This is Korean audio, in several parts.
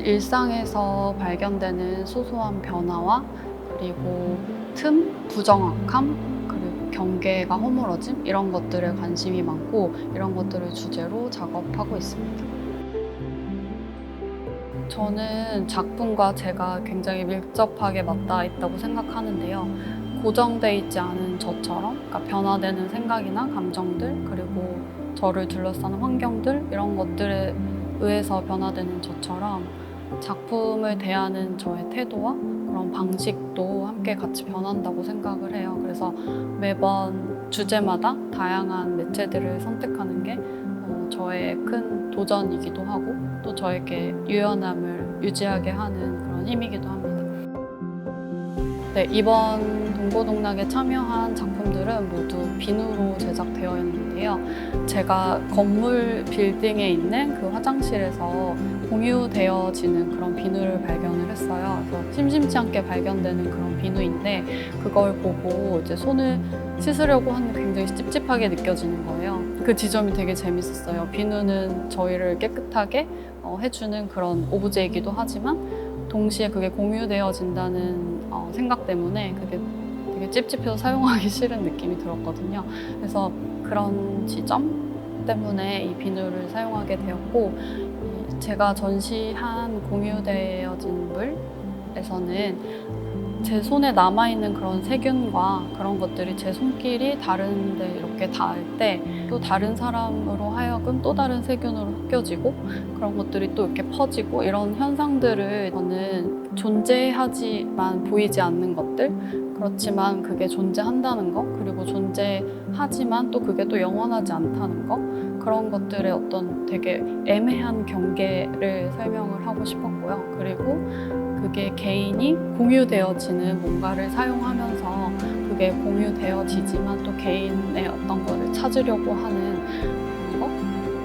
일상에서 발견되는 소소한 변화와 그리고 틈, 부정확함, 그리고 경계가 허물어짐 이런 것들에 관심이 많고 이런 것들을 주제로 작업하고 있습니다. 저는 작품과 제가 굉장히 밀접하게 맞닿아 있다고 생각하는데요. 고정돼 있지 않은 저처럼, 그러니까 변화되는 생각이나 감정들, 그리고 저를 둘러싸는 환경들 이런 것들에 의해서 변화되는 저처럼 작품을 대하는 저의 태도와 그런 방식도 함께 같이 변한다고 생각을 해요. 그래서 매번 주제마다 다양한 매체들을 선택하는 게 저의 큰 도전이기도 하고 또 저에게 유연함을 유지하게 하는 그런 힘이기도 합니다. 네, 이번 동고동락에 참여한 작품들은 모두 비누로 제작되어 있는데요. 제가 건물 빌딩에 있는 그 화장실에서 공유되어지는 그런 비누를 발견을 했어요. 그래서 심심치 않게 발견되는 그런 비누인데 그걸 보고 이제 손을 씻으려고 하는데 굉장히 찝찝하게 느껴지는 거예요. 그 지점이 되게 재밌었어요. 비누는 저희를 깨끗하게 해주는 그런 오브제이기도 하지만 동시에 그게 공유되어진다는 생각 때문에 그게 되게 찝찝해서 사용하기 싫은 느낌이 들었거든요. 그래서 그런 지점 때문에 이 비누를 사용하게 되었고 제가 전시한 공유되어진 물에서는 제 손에 남아있는 그런 세균과 그런 것들이 제 손길이 다른 데 이렇게 닿을 때 또 다른 사람으로 하여금 또 다른 세균으로 섞여지고 그런 것들이 또 이렇게 퍼지고 이런 현상들을 저는 존재하지만 보이지 않는 것들 그렇지만 그게 존재한다는 거 그리고 존재하지만 또 그게 또 영원하지 않다는 거 그런 것들의 어떤 되게 애매한 경계를 설명을 하고 싶었고요. 그리고 그게 개인이 공유되어지는 뭔가를 사용하면서 그게 공유되어지지만 또 개인의 어떤 거를 찾으려고 하는 거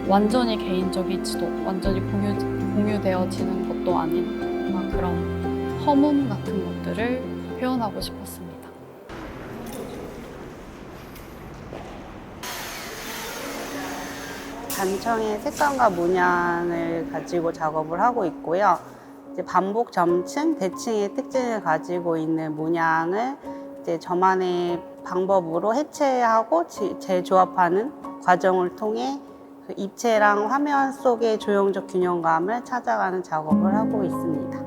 완전히 개인적이지도 완전히 공유되어지는 것도 아닌 그런 허문 같은 것들을 표현하고 싶었습니다. 단청의 색감과 문양을 가지고 작업을 하고 있고요. 이제 반복 점층, 대칭의 특징을 가지고 있는 문양을 이제 저만의 방법으로 해체하고 재조합하는 과정을 통해 그 입체랑 화면 속의 조형적 균형감을 찾아가는 작업을 하고 있습니다.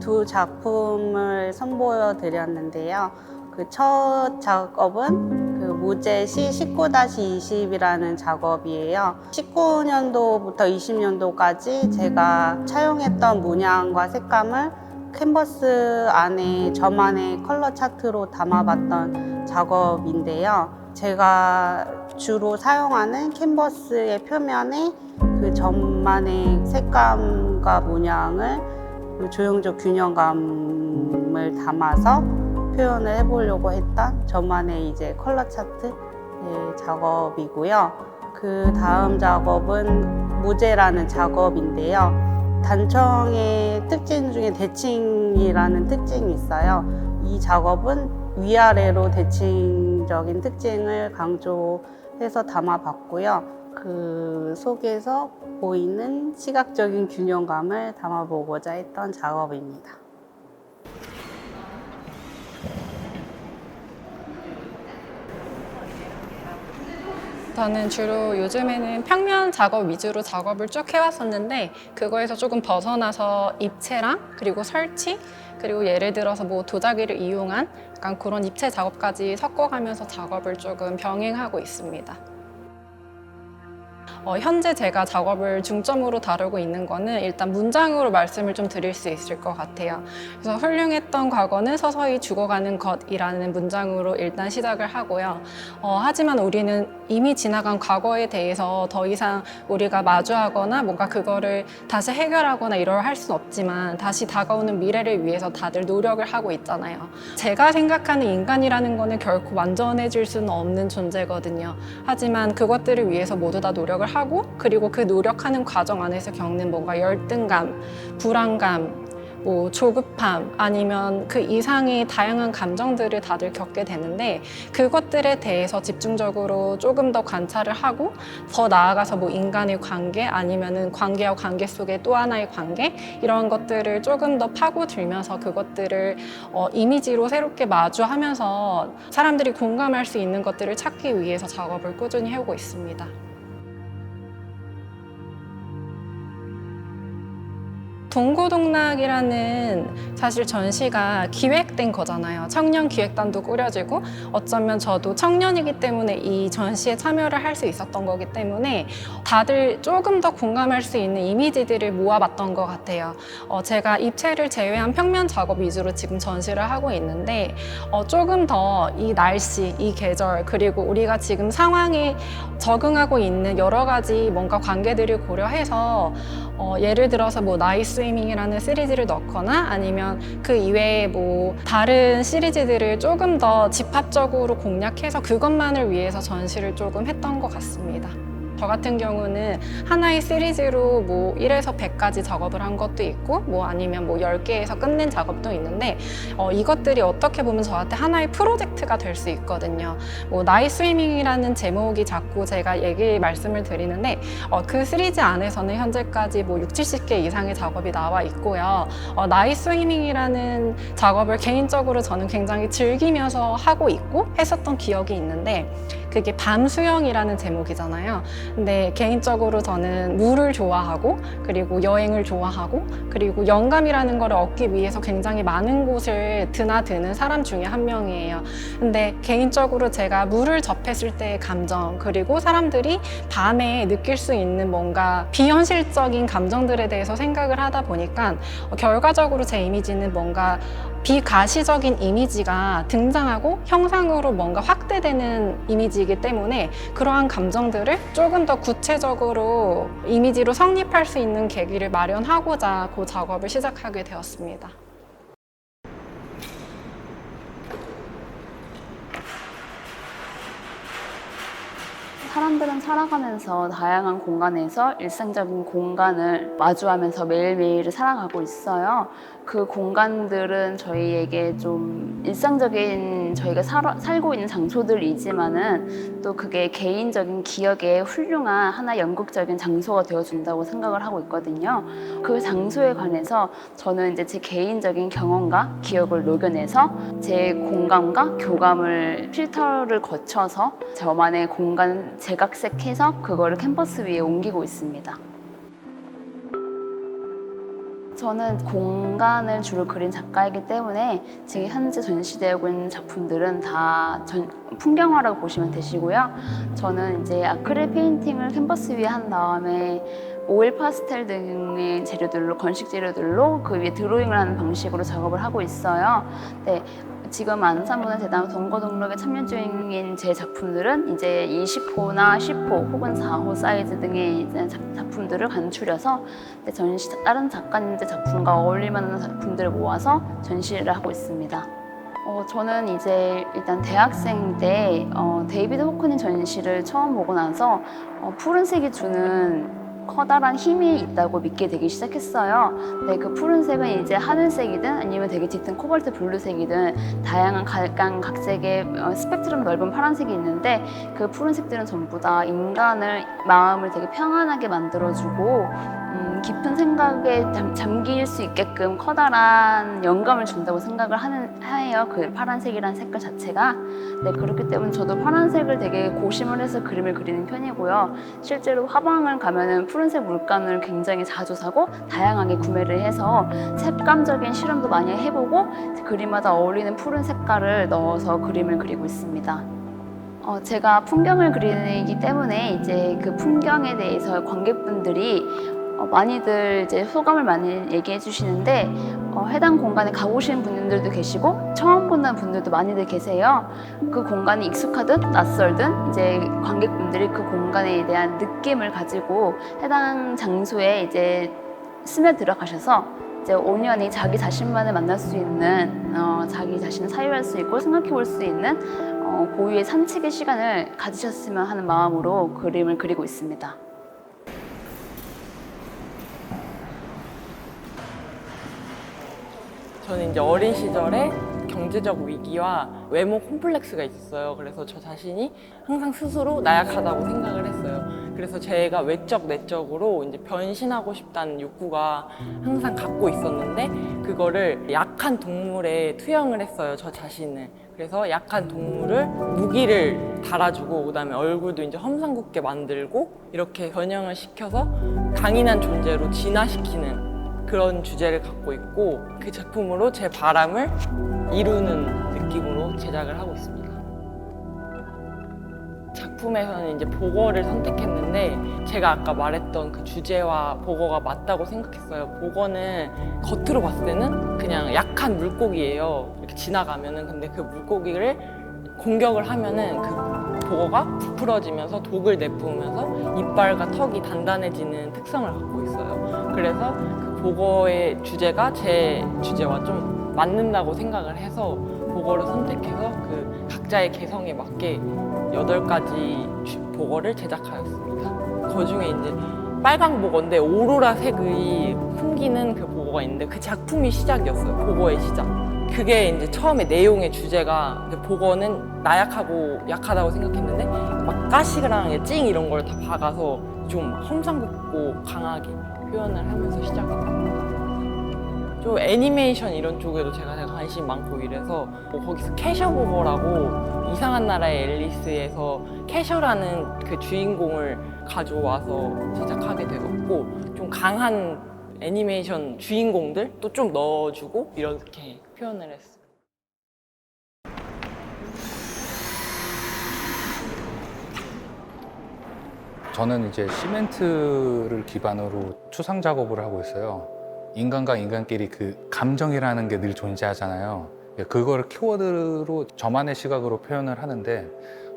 두 작품을 선보여 드렸는데요. 그 첫 작업은 그 무제시 19-20이라는 작업이에요. 19년도부터 20년도까지 제가 차용했던 문양과 색감을 캔버스 안에 저만의 컬러 차트로 담아봤던 작업인데요. 제가 주로 사용하는 캔버스의 표면에 그 저만의 색감과 문양을 그 조형적 균형감을 담아서 표현을 해보려고 했던 저만의 이제 컬러 차트 작업이고요. 그 다음 작업은 무제라는 작업인데요. 단청의 특징 중에 대칭이라는 특징이 있어요. 이 작업은 위아래로 대칭적인 특징을 강조해서 담아봤고요. 그 속에서 보이는 시각적인 균형감을 담아보고자 했던 작업입니다. 저는 주로 요즘에는 평면 작업 위주로 작업을 쭉 해왔었는데 그거에서 조금 벗어나서 입체랑 그리고 설치 그리고 예를 들어서 뭐 도자기를 이용한 약간 그런 입체 작업까지 섞어가면서 작업을 조금 병행하고 있습니다. 현재 제가 작업을 중점으로 다루고 있는 거는 일단 문장으로 말씀을 좀 드릴 수 있을 것 같아요. 그래서 훌륭했던 과거는 서서히 죽어가는 것이라는 문장으로 일단 시작을 하고요. 하지만 우리는 이미 지나간 과거에 대해서 더 이상 우리가 마주하거나 뭔가 그거를 다시 해결하거나 이럴 할 수는 없지만 다시 다가오는 미래를 위해서 다들 노력을 하고 있잖아요. 제가 생각하는 인간이라는 거는 결코 완전해질 수는 없는 존재거든요. 하지만 그것들을 위해서 모두 다 노력을 하고 그리고 그 노력하는 과정 안에서 겪는 뭔가 열등감, 불안감, 뭐 조급함 아니면 그 이상의 다양한 감정들을 다들 겪게 되는데 그것들에 대해서 집중적으로 조금 더 관찰을 하고 더 나아가서 뭐 인간의 관계 아니면은 관계와 관계 속의 또 하나의 관계 이런 것들을 조금 더 파고들면서 그것들을 이미지로 새롭게 마주하면서 사람들이 공감할 수 있는 것들을 찾기 위해서 작업을 꾸준히 해오고 있습니다. 동고동락이라는 사실 전시가 기획된 거잖아요. 청년 기획단도 꾸려지고 어쩌면 저도 청년이기 때문에 이 전시에 참여를 할 수 있었던 거기 때문에 다들 조금 더 공감할 수 있는 이미지들을 모아봤던 것 같아요. 제가 입체를 제외한 평면 작업 위주로 지금 전시를 하고 있는데 조금 더 이 날씨, 이 계절 그리고 우리가 지금 상황에 적응하고 있는 여러 가지 뭔가 관계들을 고려해서 예를 들어서 뭐 나이 스위밍이라는 시리즈를 넣거나 아니면 그 이외에 뭐 다른 시리즈들을 조금 더 집합적으로 공략해서 그것만을 위해서 전시를 조금 했던 것 같습니다. 저 같은 경우는 하나의 시리즈로 뭐 1에서 100까지 작업을 한 것도 있고 뭐 아니면 뭐 10개에서 끝낸 작업도 있는데 이것들이 어떻게 보면 저한테 하나의 프로젝트가 될 수 있거든요. 뭐 나이 스위밍이라는 제목이 자꾸 제가 말씀을 드리는데 그 시리즈 안에서는 현재까지 뭐 60, 70개 이상의 작업이 나와 있고요. 나이 스위밍이라는 작업을 개인적으로 저는 굉장히 즐기면서 하고 있고 했었던 기억이 있는데 그게 밤수영이라는 제목이잖아요. 근데 개인적으로 저는 물을 좋아하고 그리고 여행을 좋아하고 그리고 영감이라는 걸 얻기 위해서 굉장히 많은 곳을 드나드는 사람 중에 한 명이에요. 근데 개인적으로 제가 물을 접했을 때의 감정 그리고 사람들이 밤에 느낄 수 있는 뭔가 비현실적인 감정들에 대해서 생각을 하다 보니까 결과적으로 제 이미지는 뭔가 비가시적인 이미지가 등장하고 형상으로 뭔가 확대되는 이미지이기 때문에 그러한 감정들을 조금 더 구체적으로 이미지로 성립할 수 있는 계기를 마련하고자 그 작업을 시작하게 되었습니다. 사람들은 살아가면서 다양한 공간에서 일상적인 공간을 마주하면서 매일매일을 살아가고 있어요. 그 공간들은 저희에게 좀 일상적인 저희가 살고 있는 장소들이지만은 또 그게 개인적인 기억의 훌륭한 하나의 연극적인 장소가 되어준다고 생각을 하고 있거든요. 그 장소에 관해서 저는 이제 제 개인적인 경험과 기억을 녹여내서 제 공감과 교감을 필터를 거쳐서 저만의 공간 재각색해서 그거를 캔버스 위에 옮기고 있습니다. 저는 공간을 주로 그린 작가이기 때문에 지금 현재 전시되고 있는 작품들은 다 풍경화라고 보시면 되시고요. 저는 이제 아크릴 페인팅을 캔버스 위에 한 다음에 오일 파스텔 등의 재료들로 건식 재료들로 그 위에 드로잉을 하는 방식으로 작업을 하고 있어요. 네, 지금 안산문화재단 동고동락에 참여 중인 제 작품들은 이제 20호나 10호 혹은 4호 사이즈 등의 이제 작품들을 간추려서 다른 작가님들 작품과 어울릴 만한 작품들을 모아서 전시를 하고 있습니다. 저는 이제 일단 대학생 때 데이비드 호크닌 전시를 처음 보고 나서 푸른색이 주는 커다란 힘이 있다고 믿게 되기 시작했어요. 네, 그 푸른색은 이제 하늘색이든 아니면 되게 짙은 코발트 블루색이든 다양한 각색의 스펙트럼 넓은 파란색이 있는데 그 푸른색들은 전부 다 인간을 마음을 되게 평안하게 만들어주고 깊은 생각에 잠길 수 있게끔 커다란 영감을 준다고 생각을 해요. 그 파란색이라는 색깔 자체가. 네, 그렇기 때문에 저도 파란색을 되게 고심을 해서 그림을 그리는 편이고요. 실제로 화방을 가면은 푸른색 물감을 굉장히 자주 사고 다양하게 구매를 해서 색감적인 실험도 많이 해보고 그림마다 어울리는 푸른 색깔을 넣어서 그림을 그리고 있습니다. 제가 풍경을 그리기 때문에 이제 그 풍경에 대해서 관객분들이 많이들 이제 소감을 많이 얘기해 주시는데 해당 공간에 가보신 분들도 계시고 처음 보는 분들도 많이들 계세요. 그 공간이 익숙하든 낯설든 이제 관객분들이 그 공간에 대한 느낌을 가지고 해당 장소에 이제 스며들어 가셔서 이제 온전히 자기 자신만을 만날 수 있는 자기 자신을 사유할 수 있고 생각해 볼 수 있는 고유의 산책의 시간을 가지셨으면 하는 마음으로 그림을 그리고 있습니다. 저는 이제 어린 시절에 경제적 위기와 외모 콤플렉스가 있었어요. 그래서 저 자신이 항상 스스로 나약하다고 생각을 했어요. 그래서 제가 외적, 내적으로 이제 변신하고 싶다는 욕구가 항상 갖고 있었는데 그거를 약한 동물에 투영을 했어요, 저 자신을. 그래서 약한 동물을 무기를 달아주고 그다음에 얼굴도 이제 험상궂게 만들고 이렇게 변형을 시켜서 강인한 존재로 진화시키는 그런 주제를 갖고 있고 그 작품으로 제 바람을 이루는 느낌으로 제작을 하고 있습니다. 작품에서는 이제 보거를 선택했는데 제가 아까 말했던 그 주제와 보거가 맞다고 생각했어요. 보거는 겉으로 봤을 때는 그냥 약한 물고기예요. 이렇게 지나가면은. 근데 그 물고기를 공격을 하면은 그 보거가 부풀어지면서 독을 내뿜으면서 이빨과 턱이 단단해지는 특성을 갖고 있어요. 그래서 그 보거의 주제가 제 주제와 좀 맞는다고 생각을 해서 보거를 선택해서 그 각자의 개성에 맞게 8가지 보거를 제작하였습니다. 그 중에 이제 빨강 보거인데 오로라 색의 풍기는 그 보거가 있는데 그 작품이 시작이었어요. 보거의 시작. 그게 이제 처음에 내용의 주제가 보거는 나약하고 약하다고 생각했는데 막 가시랑 찡 이런 걸 다 박아서 좀 험상궂고 강하게 표현을 하면서 시작이 됐어요. 좀 애니메이션 이런 쪽에도 제가 관심 많고 이래서 거기서 캐셔보거라고 이상한 나라의 앨리스에서 캐셔라는 그 주인공을 가져와서 제작하게 되었고 좀 강한 애니메이션 주인공들도 좀 넣어주고 이렇게 표현을 했어요. 저는 이제 시멘트를 기반으로 추상 작업을 하고 있어요. 인간과 인간끼리 그 감정이라는 게 늘 존재하잖아요. 그걸 키워드로 저만의 시각으로 표현을 하는데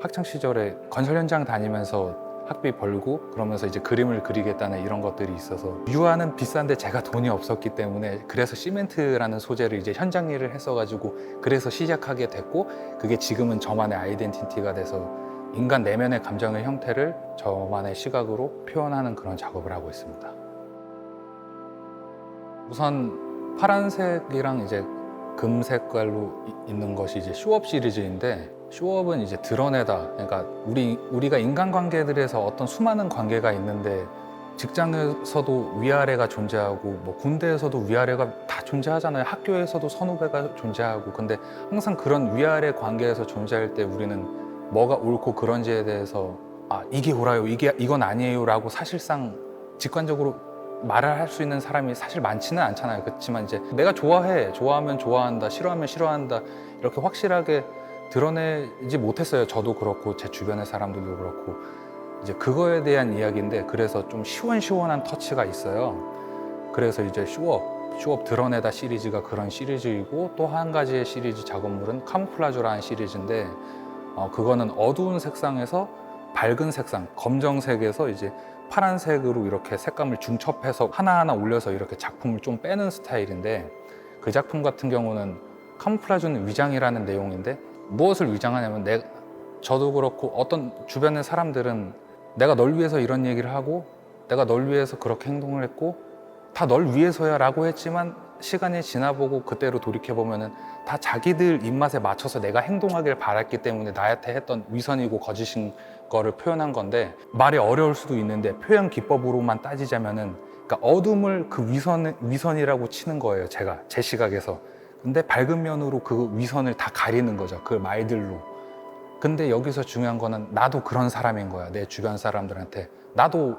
학창 시절에 건설 현장 다니면서 학비 벌고 그러면서 이제 그림을 그리겠다는 이런 것들이 있어서 유화는 비싼데 제가 돈이 없었기 때문에 그래서 시멘트라는 소재를 이제 현장 일을 했어가지고 그래서 시작하게 됐고 그게 지금은 저만의 아이덴티티가 돼서 인간 내면의 감정의 형태를 저만의 시각으로 표현하는 그런 작업을 하고 있습니다. 우선 파란색이랑 이제 금 색깔로 있는 것이 이제 쇼업 시리즈인데 쇼업은 이제 드러내다. 그러니까 우리가 인간관계들에서 어떤 수많은 관계가 있는데 직장에서도 위아래가 존재하고 뭐 군대에서도 위아래가 다 존재하잖아요. 학교에서도 선후배가 존재하고 근데 항상 그런 위아래 관계에서 존재할 때 우리는 뭐가 옳고 그런지에 대해서 이게 옳아요, 이건 아니에요라고 사실상 직관적으로 말을 할 수 있는 사람이 사실 많지는 않잖아요. 그렇지만 이제 내가 좋아하면 좋아한다, 싫어하면 싫어한다 이렇게 확실하게 드러내지 못했어요. 저도 그렇고 제 주변의 사람들도 그렇고 이제 그거에 대한 이야기인데 그래서 좀 시원시원한 터치가 있어요. 그래서 이제 쇼업 드러내다 시리즈가 그런 시리즈이고 또 한 가지의 시리즈 작업물은 카모플라주라는 시리즈인데 그거는 어두운 색상에서 밝은 색상, 검정색에서 이제 파란색으로 이렇게 색감을 중첩해서 하나하나 올려서 이렇게 작품을 좀 빼는 스타일인데 그 작품 같은 경우는 카모플라주는 위장이라는 내용인데 무엇을 위장하냐면 저도 그렇고 어떤 주변의 사람들은 내가 널 위해서 이런 얘기를 하고 내가 널 위해서 그렇게 행동을 했고 다 널 위해서야 라고 했지만 시간이 지나보고 그때로 돌이켜보면은 다 자기들 입맛에 맞춰서 내가 행동하길 바랐기 때문에 나한테 했던 위선이고 거짓인 거를 표현한 건데 말이 어려울 수도 있는데 표현 기법으로만 따지자면은 그러니까 어둠을 그 위선이라고 치는 거예요. 제가 제 시각에서. 근데 밝은 면으로 그 위선을 다 가리는 거죠. 그 말들로. 근데 여기서 중요한 거는 나도 그런 사람인 거야. 내 주변 사람들한테 나도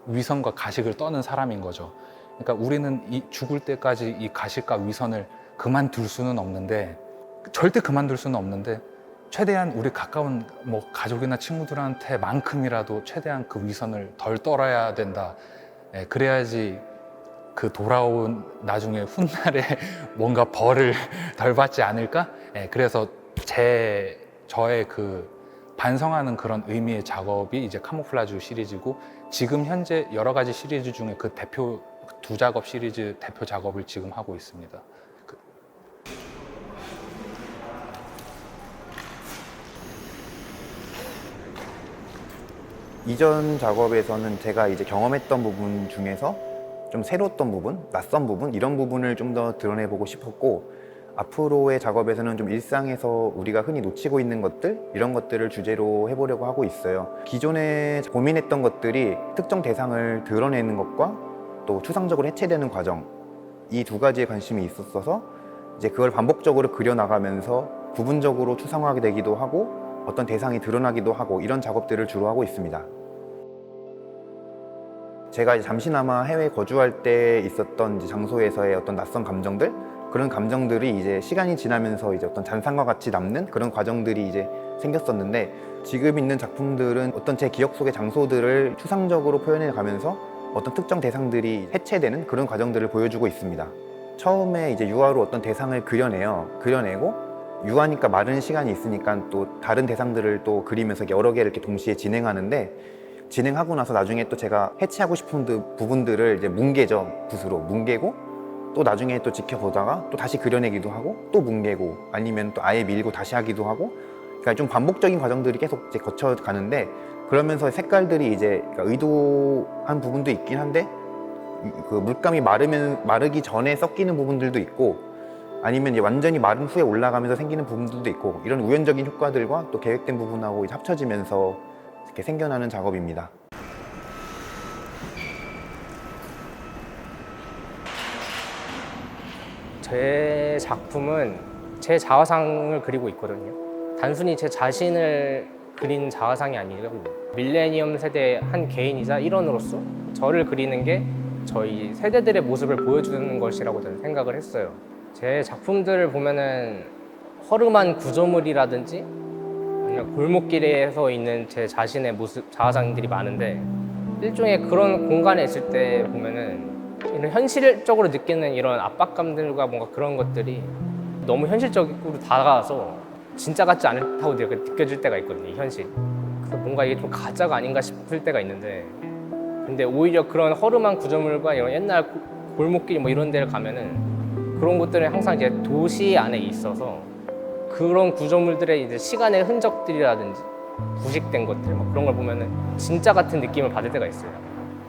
위선과 가식을 떠는 사람인 거죠. 그러니까 우리는 죽을 때까지 이 가식과 위선을 그만둘 수는 없는데 절대 그만둘 수는 없는데 최대한 우리 가까운 뭐 가족이나 친구들한테만큼이라도 최대한 그 위선을 덜 떨어야 된다. 그래야지 그 돌아온 나중에 훗날에 뭔가 벌을 덜 받지 않을까? 그래서 저의 그 반성하는 그런 의미의 작업이 이제 카모플라주 시리즈고 지금 현재 여러 가지 시리즈 중에 그 대표 두 작업 시리즈 대표 작업을 지금 하고 있습니다. 이전 작업에서는 제가 이제 경험했던 부분 중에서 좀 새로웠던 부분, 낯선 부분 이런 부분을 좀 더 드러내보고 싶었고 앞으로의 작업에서는 좀 일상에서 우리가 흔히 놓치고 있는 것들 이런 것들을 주제로 해보려고 하고 있어요. 기존에 고민했던 것들이 특정 대상을 드러내는 것과 또 추상적으로 해체되는 과정 이 두 가지에 관심이 있었어서 이제 그걸 반복적으로 그려나가면서 부분적으로 추상화하게 되기도 하고 어떤 대상이 드러나기도 하고 이런 작업들을 주로 하고 있습니다. 제가 이제 잠시나마 해외 거주할 때 있었던 이제 장소에서의 어떤 낯선 감정들 그런 감정들이 이제 시간이 지나면서 이제 어떤 잔상과 같이 남는 그런 과정들이 이제 생겼었는데 지금 있는 작품들은 어떤 제 기억 속의 장소들을 추상적으로 표현해 가면서 어떤 특정 대상들이 해체되는 그런 과정들을 보여주고 있습니다. 처음에 이제 유화로 어떤 대상을 그려내고 유화니까 마른 시간이 있으니까 또 다른 대상들을 또 그리면서 여러 개를 이렇게 동시에 진행하는데 진행하고 나서 나중에 또 제가 해체하고 싶은 부분들을 이제 뭉개죠. 붓으로 뭉개고 또 나중에 또 지켜보다가 또 다시 그려내기도 하고 또 뭉개고 아니면 또 아예 밀고 다시 하기도 하고 그러니까 좀 반복적인 과정들이 계속 이제 거쳐가는데 그러면서 색깔들이 이제 그러니까 의도한 부분도 있긴 한데 그 물감이 마르기 전에 섞이는 부분들도 있고 아니면 이제 완전히 마른 후에 올라가면서 생기는 부분들도 있고 이런 우연적인 효과들과 또 계획된 부분하고 이제 합쳐지면서 이렇게 생겨나는 작업입니다. 제 작품은 제 자화상을 그리고 있거든요. 단순히 제 자신을 그린 자화상이 아니고 밀레니엄 세대의 한 개인이자 일원으로서 저를 그리는 게 저희 세대들의 모습을 보여주는 것이라고 저는 생각을 했어요. 제 작품들을 보면은 허름한 구조물이라든지 아니면 골목길에서 있는 제 자신의 모습, 자화상들이 많은데 일종의 그런 공간에 있을 때 보면은 이런 현실적으로 느끼는 이런 압박감들과 뭔가 그런 것들이 너무 현실적으로 다가와서 진짜 같지 않다고 느껴질 때가 있거든요, 이 현실. 그래서 뭔가 이게 좀 가짜가 아닌가 싶을 때가 있는데 근데 오히려 그런 허름한 구조물과 이런 옛날 골목길 뭐 이런 데를 가면은 그런 것들은 항상 이제 도시 안에 있어서 그런 구조물들의 이제 시간의 흔적들이라든지 부식된 것들 뭐 그런 걸 보면은 진짜 같은 느낌을 받을 때가 있어요.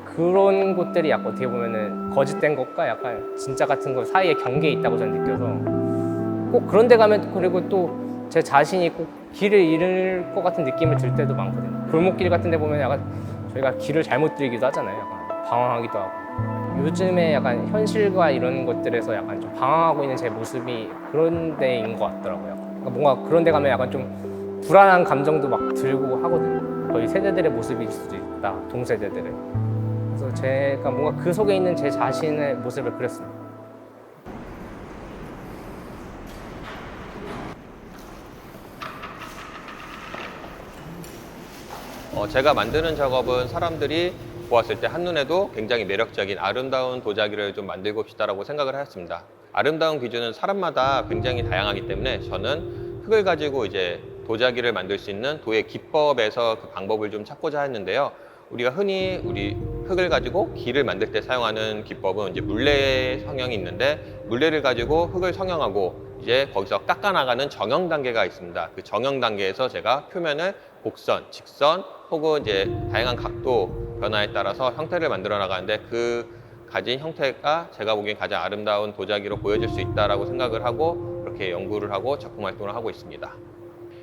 그런 것들이 약간 어떻게 보면은 거짓된 것과 약간 진짜 같은 것 사이에 경계에 있다고 저는 느껴서 꼭 그런 데 가면 그리고 또 제 자신이 꼭 길을 잃을 것 같은 느낌을 들 때도 많거든요. 골목길 같은 데 보면 약간 저희가 길을 잘못 들기도 하잖아요. 약간 방황하기도 하고. 요즘에 약간 현실과 이런 것들에서 약간 좀 방황하고 있는 제 모습이 그런 데인 것 같더라고요. 그러니까 뭔가 그런 데 가면 약간 좀 불안한 감정도 막 들고 하거든요. 저희 세대들의 모습일 수도 있다, 동세대들의. 그래서 제가 뭔가 그 속에 있는 제 자신의 모습을 그렸습니다. 제가 만드는 작업은 사람들이 보았을 때 한눈에도 굉장히 매력적인 아름다운 도자기를 좀 만들고 싶다라고 생각을 하였습니다. 아름다운 기준은 사람마다 굉장히 다양하기 때문에 저는 흙을 가지고 이제 도자기를 만들 수 있는 도의 기법에서 그 방법을 좀 찾고자 했는데요. 우리가 흔히 우리 흙을 가지고 기를 만들 때 사용하는 기법은 이제 물레 성형이 있는데 물레를 가지고 흙을 성형하고 이제 거기서 깎아나가는 정형 단계가 있습니다. 그 정형 단계에서 제가 표면을 곡선, 직선 혹은 이제 다양한 각도 변화에 따라서 형태를 만들어 나가는데 그 가진 형태가 제가 보기엔 가장 아름다운 도자기로 보여질 수 있다라고 생각을 하고 그렇게 연구를 하고 작품 활동을 하고 있습니다.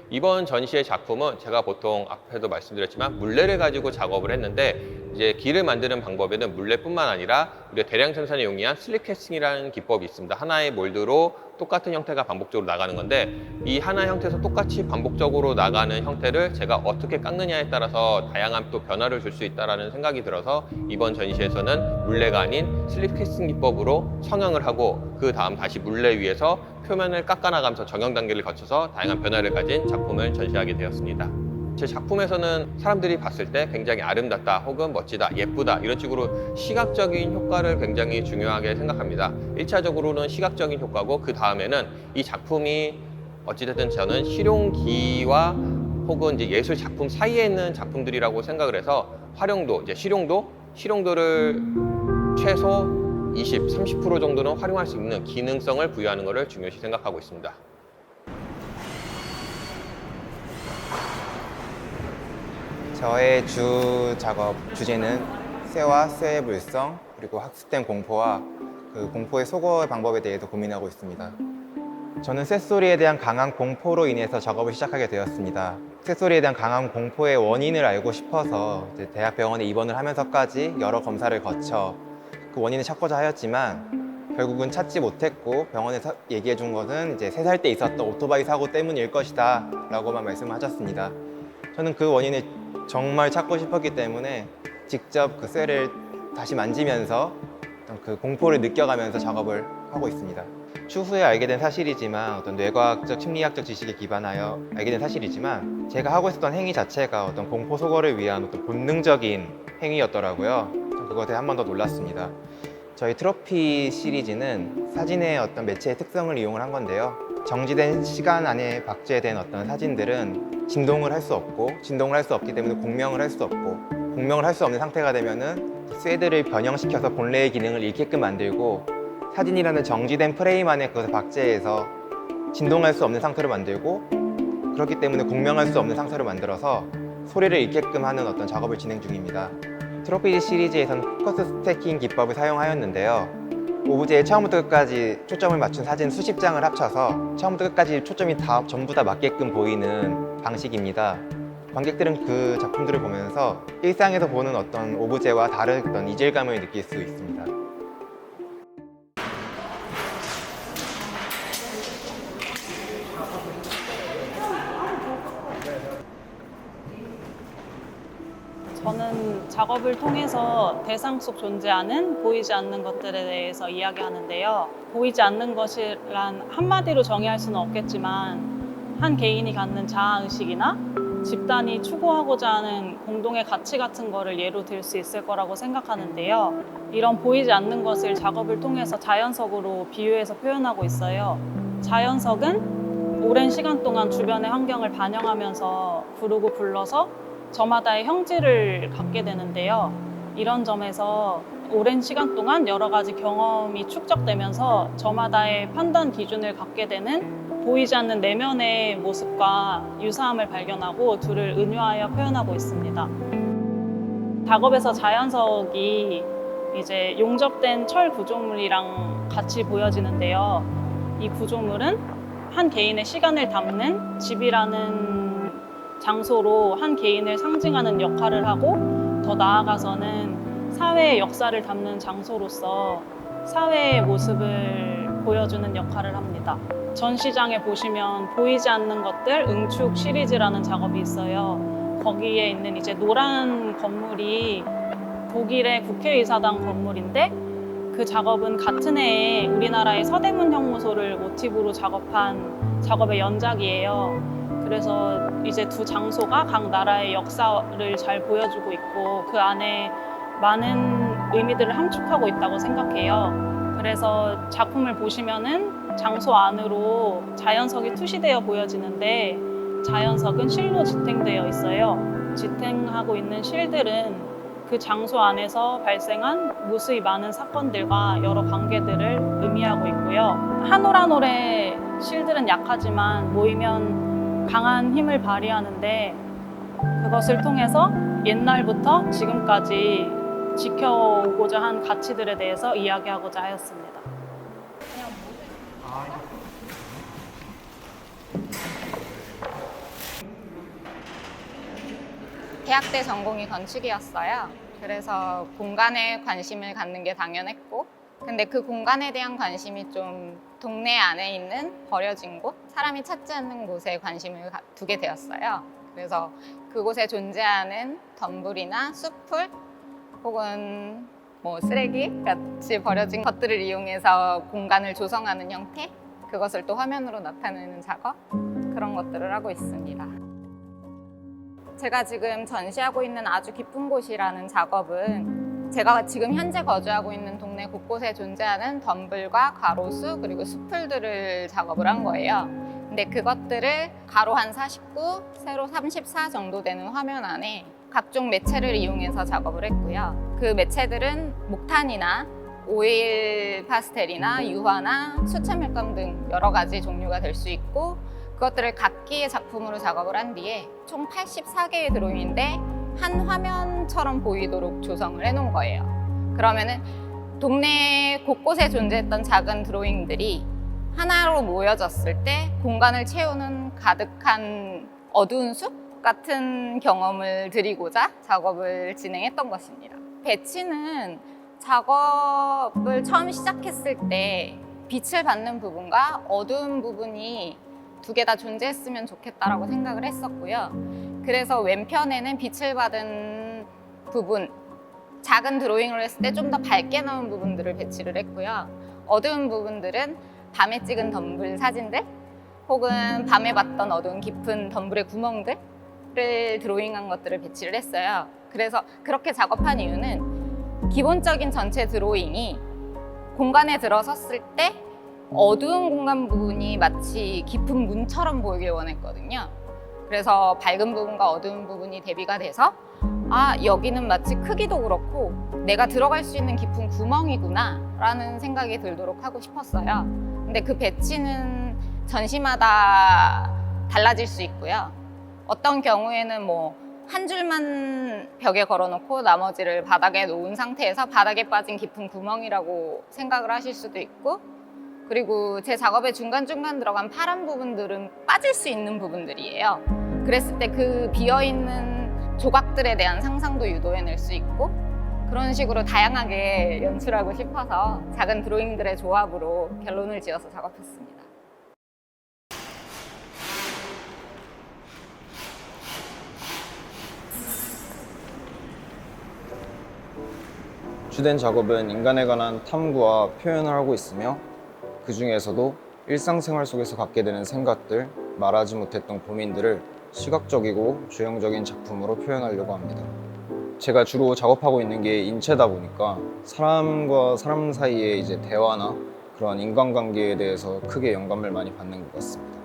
이번 전시의 작품은 제가 보통 앞에도 말씀드렸지만 물레를 가지고 작업을 했는데 이제 기를 만드는 방법에는 물레뿐만 아니라 우리가 대량 생산에 용이한 슬립 캐스팅이라는 기법이 있습니다. 하나의 몰드로 똑같은 형태가 반복적으로 나가는 건데 이 하나의 형태에서 똑같이 반복적으로 나가는 형태를 제가 어떻게 깎느냐에 따라서 다양한 또 변화를 줄 수 있다는 생각이 들어서 이번 전시에서는 물레가 아닌 슬립 캐스팅 기법으로 성형을 하고 그 다음 다시 물레 위에서 표면을 깎아나가면서 정형 단계를 거쳐서 다양한 변화를 가진 작품을 전시하게 되었습니다. 제 작품에서는 사람들이 봤을 때 굉장히 아름답다 혹은 멋지다, 예쁘다 이런 식으로 시각적인 효과를 굉장히 중요하게 생각합니다. 1차적으로는 시각적인 효과고 그 다음에는 이 작품이 어찌됐든 저는 실용기와 혹은 이제 예술 작품 사이에 있는 작품들이라고 생각을 해서 활용도, 이제 실용도를 최소 20, 30% 정도는 활용할 수 있는 기능성을 부여하는 것을 중요시 생각하고 있습니다. 저의 주 작업 주제는 쇠와 쇠의 물성, 그리고 학습된 공포와 그 공포의 소거 방법에 대해서 고민하고 있습니다. 저는 쇳소리에 대한 강한 공포로 인해서 작업을 시작하게 되었습니다. 쇳소리에 대한 강한 공포의 원인을 알고 싶어서 이제 대학병원에 입원을 하면서까지 여러 검사를 거쳐 그 원인을 찾고자 하였지만 결국은 찾지 못했고 병원에서 얘기해 준 것은 이제 3살 때 있었던 오토바이 사고 때문일 것이다 라고만 말씀을 하셨습니다. 저는 그 원인을 정말 찾고 싶었기 때문에 직접 그 쇠를 다시 만지면서 어떤 그 공포를 느껴가면서 작업을 하고 있습니다. 추후에 알게 된 사실이지만 어떤 뇌과학적, 심리학적 지식에 기반하여 알게 된 사실이지만 제가 하고 있었던 행위 자체가 어떤 공포 소거를 위한 어떤 본능적인 행위였더라고요. 그것에 한 번 더 놀랐습니다. 저희 트로피 시리즈는 사진의 어떤 매체의 특성을 이용을 한 건데요. 정지된 시간 안에 박제된 어떤 사진들은 진동을 할 수 없고 진동을 할 수 없기 때문에 공명을 할 수 없고 공명을 할 수 없는 상태가 되면은 쇠들을 변형시켜서 본래의 기능을 잃게끔 만들고 사진이라는 정지된 프레임 안에 그것을 박제해서 진동할 수 없는 상태로 만들고 그렇기 때문에 공명할 수 없는 상태로 만들어서 소리를 잃게끔 하는 어떤 작업을 진행 중입니다. 트로피 시리즈에서는 포커스 스태킹 기법을 사용하였는데요. 오브제에 처음부터 끝까지 초점을 맞춘 사진 수십 장을 합쳐서 처음부터 끝까지 초점이 전부 다 맞게끔 보이는 방식입니다. 관객들은 그 작품들을 보면서 일상에서 보는 어떤 오브제와 다른 어떤 이질감을 느낄 수 있습니다. 저는 작업을 통해서 대상 속 존재하는 보이지 않는 것들에 대해서 이야기하는데요. 보이지 않는 것이란 한마디로 정의할 수는 없겠지만 한 개인이 갖는 자아의식이나 집단이 추구하고자 하는 공동의 가치 같은 거를 예로 들 수 있을 거라고 생각하는데요. 이런 보이지 않는 것을 작업을 통해서 자연석으로 비유해서 표현하고 있어요. 자연석은 오랜 시간 동안 주변의 환경을 반영하면서 부르고 불러서 저마다의 형질을 갖게 되는데요. 이런 점에서 오랜 시간 동안 여러 가지 경험이 축적되면서 저마다의 판단 기준을 갖게 되는 보이지 않는 내면의 모습과 유사함을 발견하고 둘을 은유하여 표현하고 있습니다. 작업에서 자연석이 이제 용접된 철 구조물이랑 같이 보여지는데요. 이 구조물은 한 개인의 시간을 담는 집이라는 장소로 한 개인을 상징하는 역할을 하고 더 나아가서는 사회의 역사를 담는 장소로서 사회의 모습을 보여주는 역할을 합니다. 전시장에 보시면 보이지 않는 것들 응축 시리즈라는 작업이 있어요. 거기에 있는 이제 노란 건물이 독일의 국회의사당 건물인데 그 작업은 같은 해에 우리나라의 서대문 형무소를 모티브로 작업한 작업의 연작이에요. 그래서 이제 두 장소가 각 나라의 역사를 잘 보여주고 있고 그 안에 많은 의미들을 함축하고 있다고 생각해요. 그래서 작품을 보시면은 장소 안으로 자연석이 투시되어 보여지는데 자연석은 실로 지탱되어 있어요. 지탱하고 있는 실들은 그 장소 안에서 발생한 무수히 많은 사건들과 여러 관계들을 의미하고 있고요. 한 올 한 올의 실들은 약하지만 모이면 강한 힘을 발휘하는데 그것을 통해서 옛날부터 지금까지 지켜오고자 한 가치들에 대해서 이야기하고자 하였습니다. 대학 때 전공이 건축이었어요. 그래서 공간에 관심을 갖는 게 당연했고 근데 그 공간에 대한 관심이 좀 동네 안에 있는 버려진 곳, 사람이 찾지 않는 곳에 관심을 두게 되었어요. 그래서 그곳에 존재하는 덤불이나 숲을 혹은 뭐 쓰레기 같이 버려진 것들을 이용해서 공간을 조성하는 형태, 그것을 또 화면으로 나타내는 작업, 그런 것들을 하고 있습니다. 제가 지금 전시하고 있는 아주 깊은 곳이라는 작업은 제가 지금 현재 거주하고 있는 동네 곳곳에 존재하는 덤불과 가로수 그리고 숲들을 작업을 한 거예요. 근데 그것들을 가로 한 49, 세로 34 정도 되는 화면 안에 각종 매체를 이용해서 작업을 했고요. 그 매체들은 목탄이나 오일 파스텔이나 유화나 수채물감 등 여러 가지 종류가 될 수 있고 그것들을 각기의 작품으로 작업을 한 뒤에 총 84개의 드로잉인데 한 화면처럼 보이도록 조성을 해놓은 거예요. 그러면은 동네 곳곳에 존재했던 작은 드로잉들이 하나로 모여졌을 때 공간을 채우는 가득한 어두운 숲 같은 경험을 드리고자 작업을 진행했던 것입니다. 배치는 작업을 처음 시작했을 때 빛을 받는 부분과 어두운 부분이 두 개 다 존재했으면 좋겠다라고 생각을 했었고요. 그래서 왼편에는 빛을 받은 부분, 작은 드로잉을 했을 때 좀 더 밝게 나온 부분들을 배치를 했고요. 어두운 부분들은 밤에 찍은 덤불 사진들 혹은 밤에 봤던 어두운 깊은 덤불의 구멍들을 드로잉한 것들을 배치를 했어요. 그래서 그렇게 작업한 이유는 기본적인 전체 드로잉이 공간에 들어섰을 때 어두운 공간 부분이 마치 깊은 문처럼 보이길 원했거든요. 그래서 밝은 부분과 어두운 부분이 대비가 돼서 여기는 마치 크기도 그렇고 내가 들어갈 수 있는 깊은 구멍이구나 라는 생각이 들도록 하고 싶었어요. 근데 그 배치는 전시마다 달라질 수 있고요. 어떤 경우에는 한 줄만 벽에 걸어놓고 나머지를 바닥에 놓은 상태에서 바닥에 빠진 깊은 구멍이라고 생각을 하실 수도 있고, 그리고 제 작업의 중간중간 들어간 파란 부분들은 빠질 수 있는 부분들이에요. 그랬을 때 그 비어있는 조각들에 대한 상상도 유도해낼 수 있고, 그런 식으로 다양하게 연출하고 싶어서 작은 드로잉들의 조합으로 결론을 지어서 작업했습니다. 주된 작업은 인간에 관한 탐구와 표현을 하고 있으며 그 중에서도 일상생활 속에서 갖게 되는 생각들, 말하지 못했던 고민들을 시각적이고 조형적인 작품으로 표현하려고 합니다. 제가 주로 작업하고 있는 게 인체다 보니까 사람과 사람 사이의 대화나 그런 인간관계에 대해서 크게 영감을 많이 받는 것 같습니다.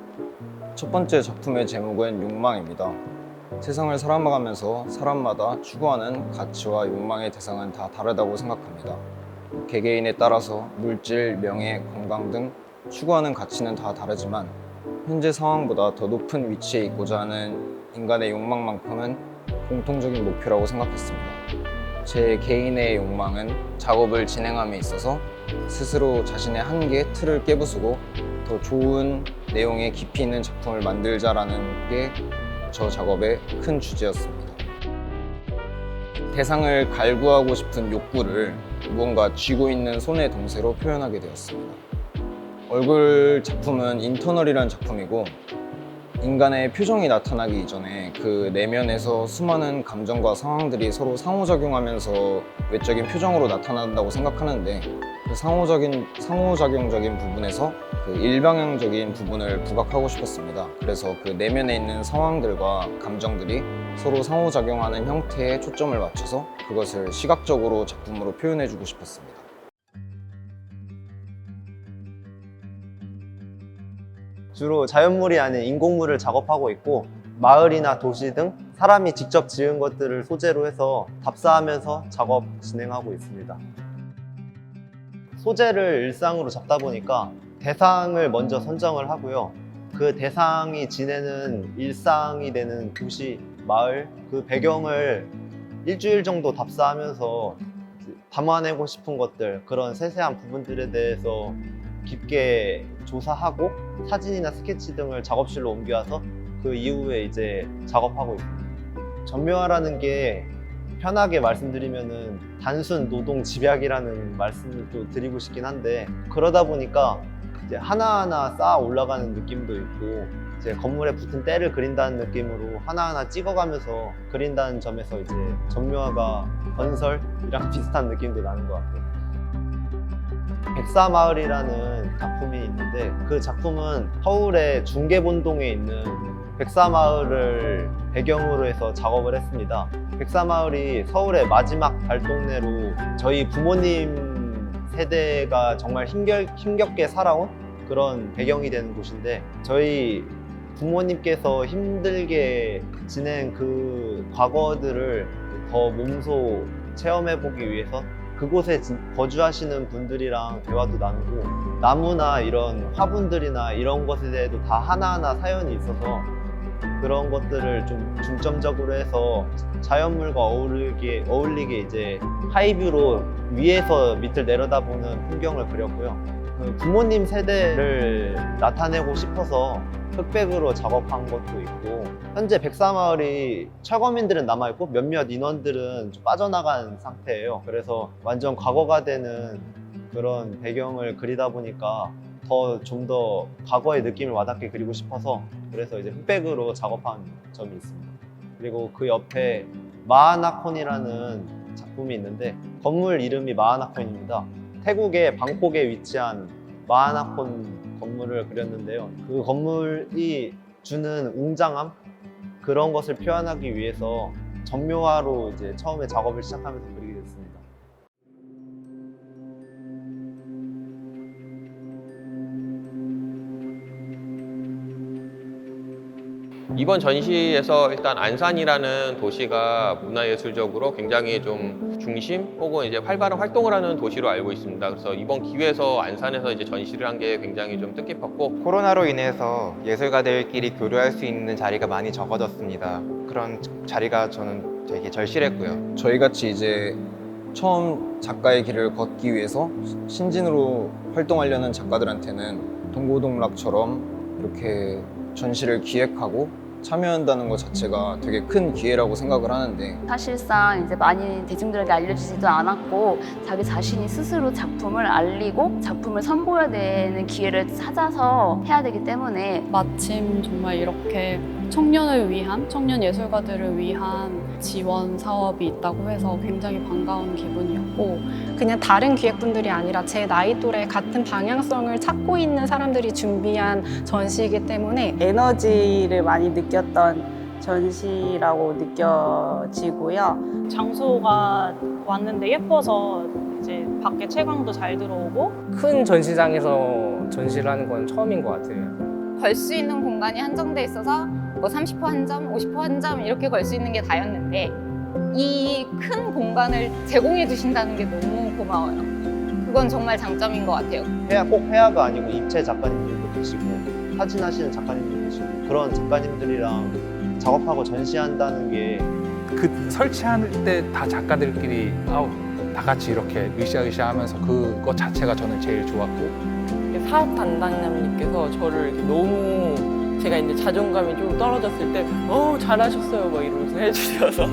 첫 번째 작품의 제목은 욕망입니다. 세상을 살아가면서 사람마다 추구하는 가치와 욕망의 대상은 다 다르다고 생각합니다. 개개인에 따라서 물질, 명예, 건강 등 추구하는 가치는 다 다르지만 현재 상황보다 더 높은 위치에 있고자 하는 인간의 욕망만큼은 공통적인 목표라고 생각했습니다. 제 개인의 욕망은 작업을 진행함에 있어서 스스로 자신의 한계, 틀을 깨부수고 더 좋은 내용의 깊이 있는 작품을 만들자라는 게 저 작업의 큰 주제였습니다. 대상을 갈구하고 싶은 욕구를 무언가 쥐고 있는 손의 동세로 표현하게 되었습니다. 얼굴 작품은 인터널이라는 작품이고 인간의 표정이 나타나기 이전에 그 내면에서 수많은 감정과 상황들이 서로 상호작용하면서 외적인 표정으로 나타난다고 생각하는데 그 상호작용적인 부분에서 그 일방향적인 부분을 부각하고 싶었습니다. 그래서 그 내면에 있는 상황들과 감정들이 서로 상호작용하는 형태에 초점을 맞춰서 그것을 시각적으로 작품으로 표현해주고 싶었습니다. 주로 자연물이 아닌 인공물을 작업하고 있고 마을이나 도시 등 사람이 직접 지은 것들을 소재로 해서 답사하면서 작업 진행하고 있습니다. 소재를 일상으로 잡다 보니까 대상을 먼저 선정을 하고요. 그 대상이 지내는 일상이 되는 도시, 마을, 그 배경을 일주일 정도 답사하면서 담아내고 싶은 것들, 그런 세세한 부분들에 대해서 깊게 조사하고 사진이나 스케치 등을 작업실로 옮겨와서 그 이후에 작업하고 있습니다. 전묘화라는 게 편하게 말씀드리면은 단순 노동 집약이라는 말씀을 또 드리고 싶긴 한데, 그러다 보니까 하나하나 쌓아 올라가는 느낌도 있고 건물에 붙은 때를 그린다는 느낌으로 하나하나 찍어가면서 그린다는 점에서 전묘화가 건설이랑 비슷한 느낌도 나는 것 같아요. 백사마을이라는 작품이 있는데 그 작품은 서울의 중계본동에 있는 백사마을을 배경으로 해서 작업을 했습니다. 백사마을이 서울의 마지막 달동네로 저희 부모님 세대가 정말 힘겹게 살아온 그런 배경이 되는 곳인데, 저희 부모님께서 힘들게 지낸 그 과거들을 더 몸소 체험해보기 위해서 그곳에 거주하시는 분들이랑 대화도 나누고 나무나 이런 화분들이나 이런 것에 대해도 다 하나하나 사연이 있어서 그런 것들을 좀 중점적으로 해서 자연물과 어울리게 이제 하이뷰로 위에서 밑을 내려다보는 풍경을 그렸고요. 그 부모님 세대를 나타내고 싶어서 흑백으로 작업한 것도 있고, 현재 백사마을이 철거민들은 남아있고 몇몇 인원들은 좀 빠져나간 상태예요. 그래서 완전 과거가 되는 그런 배경을 그리다 보니까 좀 더 과거의 느낌을 와닿게 그리고 싶어서 그래서 이제 흑백으로 작업한 점이 있습니다. 그리고 그 옆에 마하나콘이라는 작품이 있는데 건물 이름이 마하나콘입니다. 태국의 방콕에 위치한 마하나콘 건물을 그렸는데요. 그 건물이 주는 웅장함 그런 것을 표현하기 위해서 점묘화로 이제 처음에 작업을 시작하면서 그리게 됐습니다. 이번 전시에서 일단 안산이라는 도시가 문화예술적으로 굉장히 좀 중심 혹은 이제 활발한 활동을 하는 도시로 알고 있습니다. 그래서 이번 기회에서 안산에서 이제 전시를 한 게 굉장히 좀 뜻깊었고, 코로나로 인해서 예술가들끼리 교류할 수 있는 자리가 많이 적어졌습니다. 그런 자리가 저는 되게 절실했고요. 저희 같이 이제 처음 작가의 길을 걷기 위해서 신진으로 활동하려는 작가들한테는 동고동락처럼 이렇게 전시를 기획하고 참여한다는 것 자체가 되게 큰 기회라고 생각을 하는데, 사실상 이제 많이 대중들에게 알려지지도 않았고 자기 자신이 스스로 작품을 알리고 작품을 선보여야 되는 기회를 찾아서 해야 되기 때문에 마침 정말 이렇게 청년을 위한, 청년 예술가들을 위한 지원 사업이 있다고 해서 굉장히 반가운 기분이었고, 그냥 다른 기획분들이 아니라 제 나이 또래 같은 방향성을 찾고 있는 사람들이 준비한 전시이기 때문에 에너지를 많이 느꼈던 전시라고 느껴지고요. 장소가 왔는데 예뻐서 이제 밖에 채광도 잘 들어오고 큰 전시장에서 전시를 하는 건 처음인 것 같아요. 걸 수 있는 공간이 한정돼 있어서 뭐 30% 한 점, 50% 한 점 이렇게 걸 수 있는 게 다였는데 이 큰 공간을 제공해 주신다는 게 너무 고마워요. 그건 정말 장점인 것 같아요. 꼭 회화가 아니고 입체 작가님들도 계시고 사진하시는 작가님도 계시고 그런 작가님들이랑 작업하고 전시한다는 게 그 설치할 때 다 작가들끼리 다 같이 이렇게 으쌰으쌰 하면서 그것 자체가 저는 제일 좋았고, 사업 담당자님께서 저를 이렇게 너무 제가 이제 자존감이 좀 떨어졌을 때 잘하셨어요 막 이러면서 해주셔서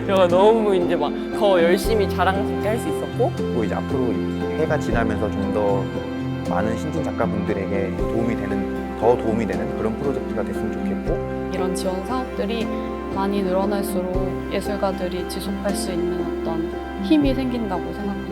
제가 너무 이제 막 더 열심히 자랑스럽게 할 수 있었고, 그리고 이제 앞으로 해가 지나면서 좀 더 많은 신진 작가분들에게 더 도움이 되는 그런 프로젝트가 됐으면 좋겠고, 이런 지원 사업들이 많이 늘어날수록 예술가들이 지속할 수 있는 어떤 힘이 생긴다고 생각합니다.